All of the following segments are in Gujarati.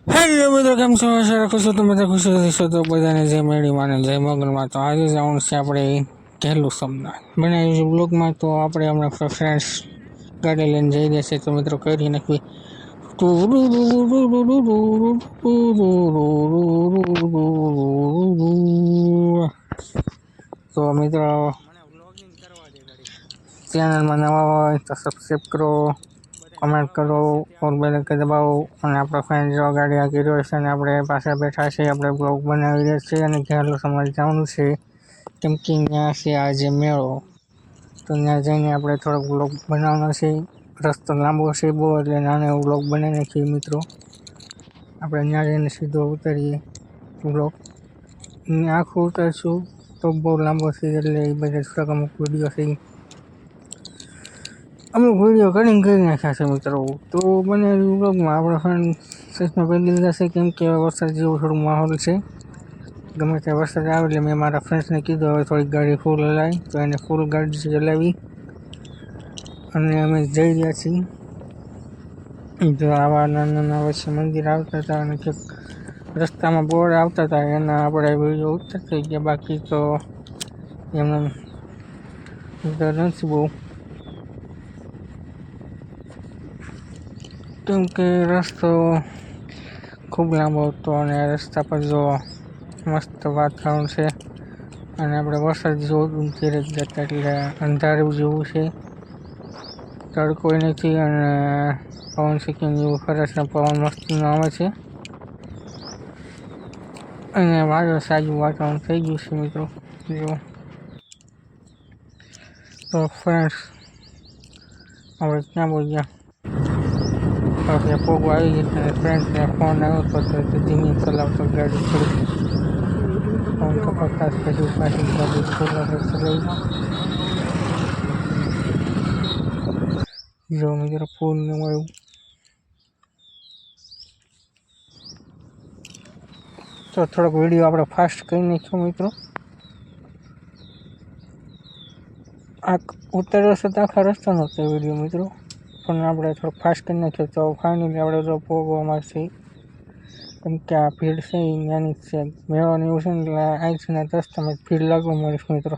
હેલો મિત્રો, કેમ છો? આશા રાખું છું તમે બધા ખુશ હશો. તો બધાને જય મેળી માને જય મગનમાં. તો આજે જવાનું છે આપણે ઘેલું સોમનાથ બનાવ્યું છે બ્લોગમાં. તો આપણે હમણાં ફ્રેન્ડ્સ ગાડી લઈને જઈ રહ્યા છે. તો મિત્રો કરી નાખવી. તો મિત્રો ચેનલમાં નવા હોય તો સબસ્ક્રાઈબ કરો, કમેન્ટ કરો, ઓર બેલ કે દબાવો. અને આપણા ફ્રેન્ડ જો ગાડી આગી રહ્યો છે અને આપણે પાછળ બેઠા છે. આપણે બ્લોગ બનાવી રહ્યા છીએ અને ઘેરલું સમાજ જવાનું છે, કેમ કે ત્યાં છે આજે મેળો. તો ત્યાં જઈને આપણે થોડોક બ્લોગ બનાવવાનો છે. રસ્તો લાંબો છે બહુ, એટલે નાનો એવો બ્લોગ બનાવી નાખીએ મિત્રો. આપણે ત્યાં જઈને સીધો ઉતરીએ બ્લોગ. આખું ઉતરશું તો બહુ લાંબો છે, એટલે એ બધા થોડાક અમુક વિડીયો છે, અમુક વિડીયો કરી નાખ્યા છે મિત્રો. તો બને બ્લોગમાં આપણે ફ્રેન્ડ સચમાં પહેરી લીધા છે, કેમ કે વરસાદ જેવો થોડું માહોલ છે. ગમે ત્યાં વરસાદ આવે એટલે મેં મારા ફ્રેન્ડ્સને કીધું હવે થોડીક ગાડી ફૂલ હલાવી. તો એને ફૂલ ગાડી ચલાવી અને અમે જઈ રહ્યા છીએ. જો આવા નાના નાના વચ્ચે મંદિર આવતા હતા અને રસ્તામાં બોર્ડ આવતા હતા, એના આપણે વિડીયો ઉતર થઈ ગયા. બાકી તો એમને નથી બહુ, કેમ કે રસ્તો ખૂબ લાંબો હતો અને રસ્તા પર જો મસ્ત વાતાવરણ છે. અને આપણે વરસાદ જેવું ધીરે જતા એટલે અંધારું જેવું છે, તડકો નથી અને પવન સિક્કિમ જેવું સરસ પવન મસ્તીનો આવે છે. અને વાદળ સાજું વાતાવરણ થઈ ગયું છે મિત્રો. જો તો ફ્રેન્ડ્સ આપણે ક્યાં બોલ્યા આપણે પોગો આવી ગયા અને ફ્રેન્ડ્સને ફોન આવ્યો હતો, તો ધીમી ચલાવતો ગાડી થોડી ફોન તો કરતા જ પછી પાછી ગાડી ચલાવી. જો મિત્રો ફૂલ ને મળ્યું. તો થોડોક વિડીયો આપણે ફાસ્ટ કરી નાખ્યો મિત્રો. આ ઉતર્યો છે તો આખા રસ્તો નહોતો વિડીયો મિત્રો, પણ આપણે થોડોક ફાસ્ટ કરી નાખ્યો. તો ફાઇનલી આપણે તો પોગવામાં છે, કેમ કે આ ભીડ છે એ નાની છે. મેળવાની એવું છે ને એટલે અહીંથી 10 તમે ભીડ લાગવા મળીશ મિત્રો.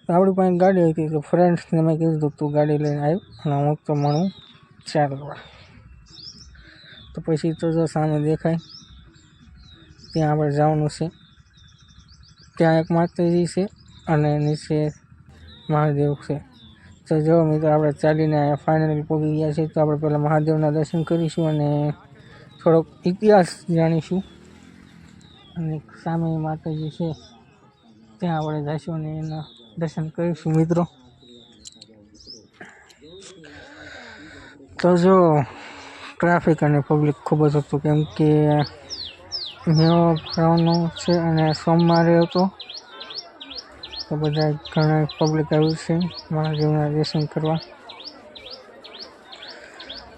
તો આપણી પાસે ગાડી હતી, તો ફ્રેન્ડ્સને મેં કીધું તું ગાડી લઈને આવ્યું અને હું તો મળું ચાલવા. તો પછી તો જો સામે દેખાય ત્યાં આપણે જવાનું છે. ત્યાં એક માતાજી છે અને નીચે મહાદેવ છે. તો જો મિત્રો આપણે ચાલીને ફાઇનલી પહોંચી ગયા છીએ. તો આપણે પહેલાં મહાદેવના દર્શન કરીશું અને થોડોક ઇતિહાસ જાણીશું. અને સામે માતાજી છે ત્યાં આપણે જઈશું અને એના દર્શન કરીશું મિત્રો. તો જો ટ્રાફિક અને પબ્લિક ખૂબ જ હતું, કેમ કે મેળો ભરવાનો છે અને સોમવારે હતો. તો બધા ઘણા પબ્લિક આવ્યું છે મહાદેવના દર્શન કરવા.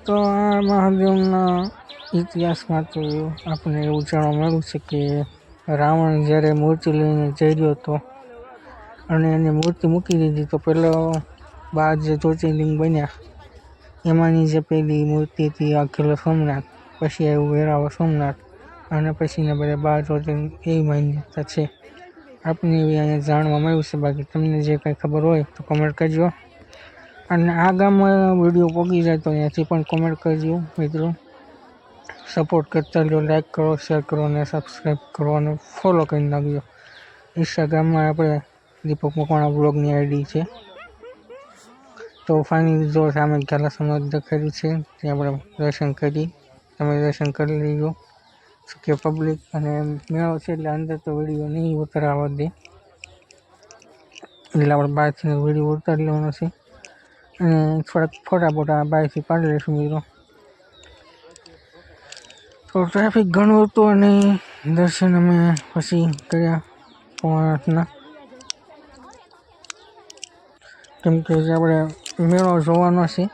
તો આ મહાદેવના ઇતિહાસમાં તો આપણને એવું જાણવા મળ્યું છે કે રાવણ જ્યારે મૂર્તિ લઈને જઈ રહ્યો હતો અને એની મૂર્તિ મૂકી દીધી, તો પેલો બાર જે જ્યોતિર્લિંગ બન્યા એમાંની જે પહેલી મૂર્તિ હતી અખિલ સોમનાથ, પછી આવ્યું વેરાવળ સોમનાથ અને પછીના બધા 12 જ્યોતિર્લિંગ એવી માન્યતા છે. આપને એવી અહીંયા જાણવા મળ્યું છે. બાકી તમને જે કંઈ ખબર હોય તો કમેન્ટ કરજો. અને આ ગામમાં વિડીયો પહોંચી જાય તો અહીંયાથી પણ કમેન્ટ કરજો મિત્રો. સપોર્ટ કરતા રહ્યો, લાઈક કરો, શેર કરો અને સબસ્ક્રાઈબ કરો અને ફોલો કરી નાખજો. ઇન્સ્ટાગ્રામમાં આપણે દીપક મકવાણા બ્લોગની આઈડી છે. તો ફાઇનલી જો સામે ઘેલા સમાજ દેખાડ્યું છે ત્યાં આપણે દર્શન કરી. તમે દર્શન કરી લેજો. કે પબ્લિક અને મેળો છે એટલે અંદર તો વિડીયો નહીં ઉતરાવવા દે, એટલે આપણે બહારથી વિડીયો ઉતારી લેવાનો છે અને થોડાક ફોટા બહારથી પાડી લઈશું મિત્રો. તો ટ્રાફિક ઘણું હતું અને દર્શન અમે પછી કર્યા 8:15. કેમ કે જે આપણે મેળો જોવાનો છે,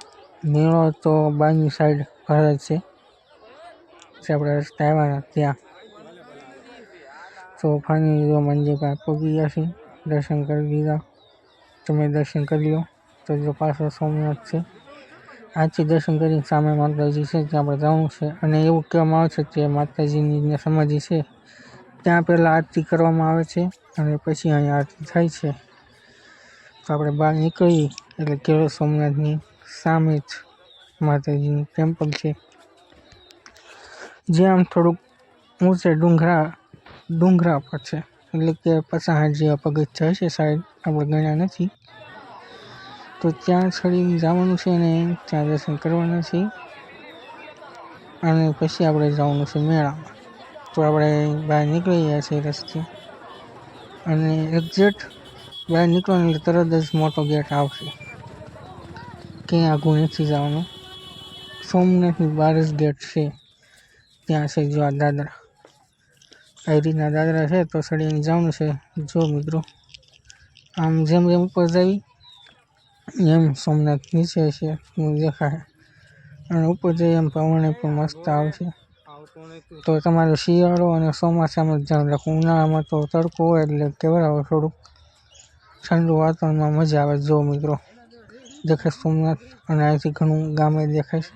મેળો તો બાજુની સાઈડ ભરાય છે જે આપણે રસ્તા આવ્યા ત્યાં. તો ફાઇનલી જો મંદિર પાસે પહોંચી ગયા છીએ, દર્શન કરી લીધા. તમે દર્શન કરી લો. તો જો પાછળ સોમનાથ છે આજથી દર્શન કરીને સામે માતાજી છે ત્યાં આપણે જવાનું છે. અને એવું કહેવામાં આવે છે કે માતાજીની સમાધિ છે ત્યાં પહેલાં આરતી કરવામાં આવે છે અને પછી અહીંયા આરતી થાય છે. તો આપણે બહાર નીકળી એટલે ઘેર સોમનાથની સામે જ માતાજીનું ટેમ્પલ છે, જે આમ થોડુંક ઊંચે ડુંગરા પર છે, એટલે કે 50 જેવા પગથિયાં છે સાહેબ, આપણે ગણ્યા નથી. તો ત્યાં ચડીને જવાનું છે અને ત્યાં દર્શન કરવાના છે અને પછી આપણે જવાનું છે મેળામાં. તો આપણે બહાર નીકળી ગયા છીએ રસ્તે અને એક્ઝેક્ટ બહાર નીકળવાનું એટલે તરત જ મોટો ગેટ આવશે, ક્યાંય આઘું નથી જવાનું. સોમનાથની બહાર જ ગેટ છે, ત્યાં છે જો આ દાદરા, આવી રીતના દાદરા છે. તો ચડીને જવાનું છે. જો મિત્રો આમ જેમ જેમ ઉપર જઈ એમ સોમનાથ નીચે છે દેખાય, અને ઉપર જઈ એમ પવન પણ મસ્ત આવશે. તો તમારે શિયાળો અને ચોમાસામાં ધ્યાન રાખવું. ઉનાળામાં તો તડકો હોય એટલે કેવડાવે થોડુંક ઠંડુ વાતાવરણમાં મજા આવે. જો મિત્રો દેખાય સોમનાથ અને અહીંથી ઘણું ગામે દેખાય છે.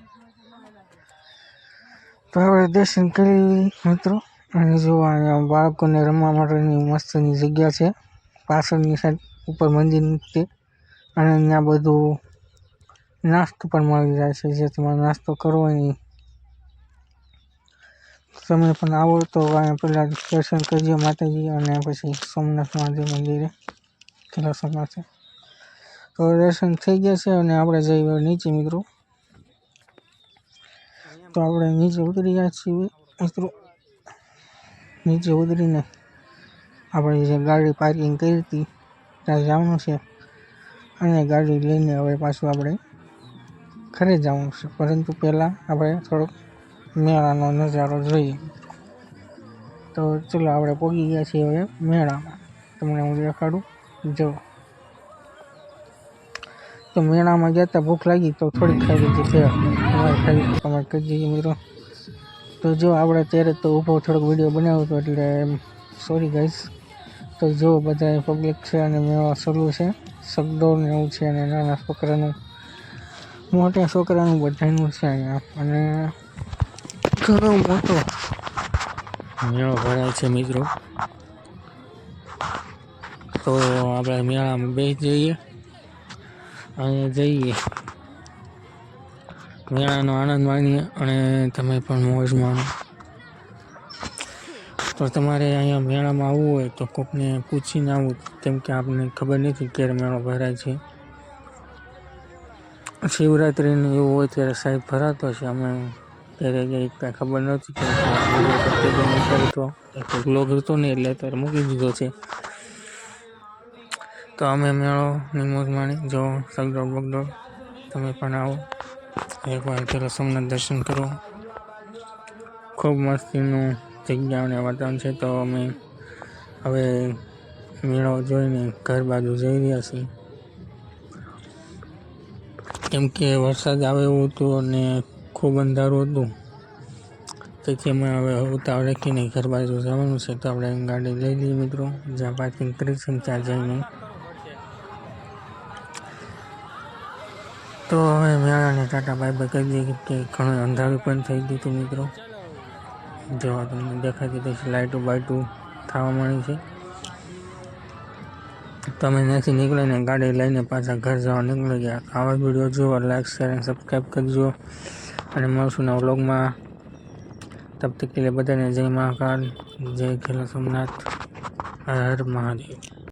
તો આપણે દર્શન કરી મિત્રો. અને જો અહીંયા બાળકોને રમવા માટેની મસ્તની જગ્યા છે પાછળની સાઈડ ઉપર મંદિર. અને ત્યાં બધું નાસ્તો પણ મળી જાય છે, જે તમારે નાસ્તો કરવો હોય તમે પણ આવો તો અહીંયા પહેલાં દર્શન કરજો માતાજી અને પછી સોમનાથ મહાદેવ મંદિરે પેલા સોમનાથ. તો દર્શન થઈ ગયા છે અને આપણે જઈએ નીચે મિત્રો. તો આપણે નીચે ઉતરી ગયા છીએ મિત્રો. નીચે ઉતરીને આપણે જે ગાડી પાર્કિંગ કરી હતી ત્યાં જવાનું છે અને ગાડી લઈને હવે પાછું આપણે ઘરે જવાનું છે. પરંતુ પહેલાં આપણે થોડોક મેળાનો નજારો જોઈએ. તો ચલો આપણે પહોંચી ગયા છીએ હવે મેળામાં, તમને હું દેખાડું. જો તો મેળામાં ગયા હતા, ભૂખ લાગી તો થોડીક ખાઈ લીધી છે, તમારે ખાઈ તમારે કરી દઈએ મિત્રો. તો જો આપણે ત્યારે તો ઊભો થોડોક વિડીયો બનાવ્યો હતો એટલે સોરી ગાઈસ. તો જો બધા પબ્લિક છે અને મેળા શરૂ છે, સગડોળ ને એવું છે અને નાના છોકરાનું મોટા છોકરાનું બધાનું છે અહીંયા. અને ઘણો મોટો મેળો ભરાય છે મિત્રો. તો આપણે મેળામાં બેસી જઈએ અને જઈએ મેળાનો આનંદ માણીએ અને તમે પણ મોજ માણો. તો તમારે અહીંયા મેળામાં આવવું હોય તો કોકને પૂછીને આવવું, કેમ કે આપણને ખબર નથી ક્યારે મેળો ભરાય છે. શિવરાત્રિને એવું હોય ત્યારે સાહેબ ભરાતો છે, અમે ત્યારે કંઈ ખબર નહોતી કે તો એક લોગ હતો ને એટલે અત્યારે મૂકી દીધો છે. તો અમે મેળોની મોજ માણી. જો સગડોળ બગડોળ, તમે પણ આવો એકવાર પેલા સોમનાથ દર્શન કરો. ખૂબ મસ્તીનું જગ્યા અને વાતાવરણ છે. તો અમે હવે મેળો જોઈને ઘર બાજુ જઈ રહ્યા છીએ, કેમ કે વરસાદ આવે એવું હતું અને ખૂબ અંધારું હતું. તેથી અમે હવે ઉતાવળ રાખીને ઘર બાજુ જવાનું છે. તો આપણે ગાડી લઈ લઈએ મિત્રો, જ્યાં પાર્કિંગ કરી છે ત્યાં જઈને. તો હવે મેળાને ટાટા બાય બાય કરી દઈએ, કે ઘણું અંધારું પણ થઈ ગયું હતું મિત્રો. જોવા તમને દેખાતી પછી લાઇટો બાઇટો થવા મળી છે. તમે ત્યાંથી નીકળીને ગાડી લઈને પાછા ઘર જવા નીકળી ગયા. આવા વિડીયો જોવા લાઈક શેર અને સબસ્ક્રાઈબ કરજો અને મળશું નવા વ્લોગમાં. તબ તક કે લીએ બધાને જય મહાકાલ, જય ખેલા સોમનાથ, હર હર મહાદેવ.